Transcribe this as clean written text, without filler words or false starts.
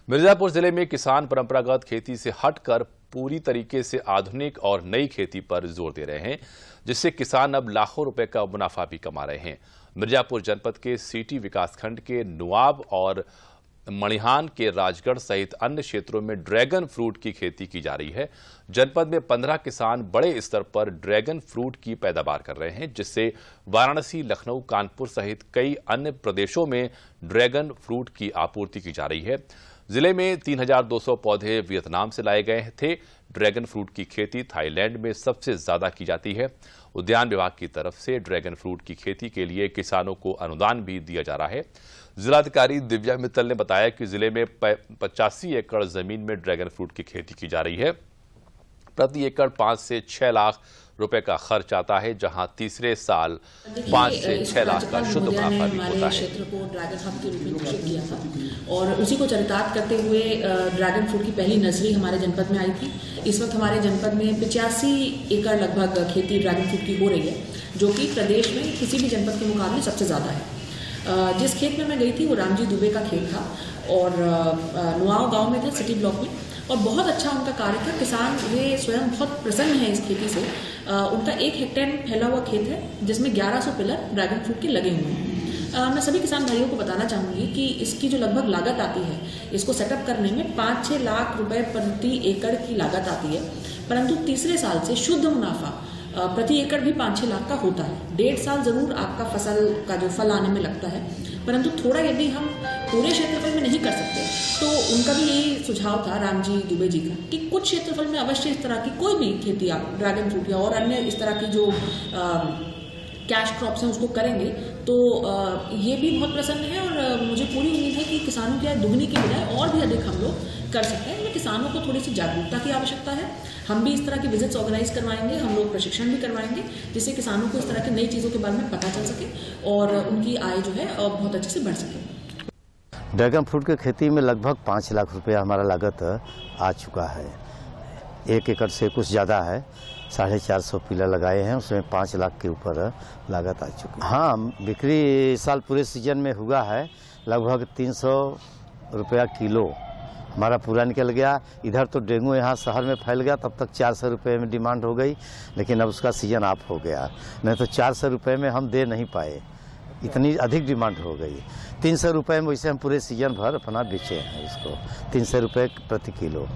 मिर्जापुर जिले में किसान परंपरागत खेती से हटकर पूरी तरीके से आधुनिक और नई खेती पर जोर दे रहे हैं, जिससे किसान अब लाखों रुपए का मुनाफा भी कमा रहे हैं। मिर्जापुर जनपद के सीटी विकासखंड के नुआब और मणिहान के राजगढ़ सहित अन्य क्षेत्रों में ड्रैगन फ्रूट की खेती की जा रही है। जनपद में 15 किसान बड़े स्तर पर ड्रैगन फ्रूट की पैदावार कर रहे हैं, जिससे वाराणसी, लखनऊ, कानपुर सहित कई अन्य प्रदेशों में ड्रैगन फ्रूट की आपूर्ति की जा रही है। जिले में 3200 पौधे वियतनाम से लाए गए थे। ड्रैगन फ्रूट की खेती थाईलैंड में सबसे ज्यादा की जाती है। उद्यान विभाग की तरफ से ड्रैगन फ्रूट की खेती के लिए किसानों को अनुदान भी दिया जा रहा है। जिलाधिकारी दिव्या मित्तल ने बताया कि जिले में 85 एकड़ जमीन में ड्रैगन फ्रूट की खेती की जा रही है। प्रति एकड़ 5 से 6 लाख रुपए का खर्च आता है, जहां तीसरे साल 5 से 6 लाख का शुद्ध मुनाफा भी होता है। क्षेत्र को ड्रैगन हब के रूप में घोषित किया था और उसी को चरितार्थ करते हुए ड्रैगन फ्रूट की पहली नर्सरी हमारे जनपद में आई थी। इस वक्त हमारे जनपद में 85 एकड़ लगभग खेती ड्रैगन फ्रूट की हो रही है, जो कि प्रदेश में किसी भी जनपद के मुकाबले सबसे ज्यादा है। जिस खेत में मैं गई थी वो रामजी दुबे का खेत था और नुआव गांव में था, सिटी ब्लॉक में, और बहुत अच्छा उनका कार्य था। किसान वे स्वयं बहुत प्रसन्न हैं इस खेती से। उनका 1 हेक्टेयर में फैला हुआ खेत है, जिसमें 1100 पिलर ड्रैगन फ्रूट के लगे हुए हैं। मैं सभी किसान भाइयों को बताना चाहूंगी कि इसकी जो लगभग लागत आती है, इसको सेटअप करने में 5-6 लाख रुपए प्रति एकड़ की लागत आती है, परंतु तीसरे साल से शुद्ध मुनाफा प्रति एकड़ भी 5-6 लाख का होता है। 1.5 साल जरूर आपका फसल का जो फल आने में लगता है, परंतु थोड़ा यदि हम पूरे क्षेत्रफल में नहीं कर सकते तो उनका भी यही सुझाव था रामजी दुबे जी का कि कुछ क्षेत्रफल में अवश्य इस तरह की कोई भी खेती आप ड्रैगन फ्रूट या और अन्य इस तरह की जो कैश क्रॉप्स हैं उसको करेंगे तो ये भी बहुत प्रसन्न है। और मुझे पूरी उम्मीद है कि किसानों की आय दुगनी की बजाय और भी अधिक हम लोग कर सकते हैं। किसानों को थोड़ी सी जागरूकता की आवश्यकता है। हम भी इस तरह की विजिट्स ऑर्गेनाइज करवाएंगे, हम लोग प्रशिक्षण भी करवाएंगे, जिससे किसानों को इस तरह की नई चीज़ों के बारे में पता चल सके और उनकी आय जो है बहुत अच्छे से बढ़ सके। ड्रैगन फ्रूट की खेती में लगभग 5 लाख रुपया हमारा लागत आ चुका है। 1 एकड़ से कुछ ज़्यादा है, 450 पिलर लगाए हैं, उसमें 5 लाख के ऊपर लागत आ चुकी है। हाँ, बिक्री इस साल पूरे सीजन में हुआ है, लगभग 300 रुपया किलो हमारा पूरा निकल गया। इधर तो डेंगू यहाँ शहर में फैल गया, तब तक 400 रुपये में डिमांड हो गई, लेकिन अब उसका सीजन ऑफ हो गया। नहीं तो 400 रुपये में हम दे नहीं पाए, इतनी अधिक डिमांड हो गई। 300 रुपये में वैसे हम पूरे सीजन भर अपना बेचे हैं इसको, 300 रुपये प्रति किलो।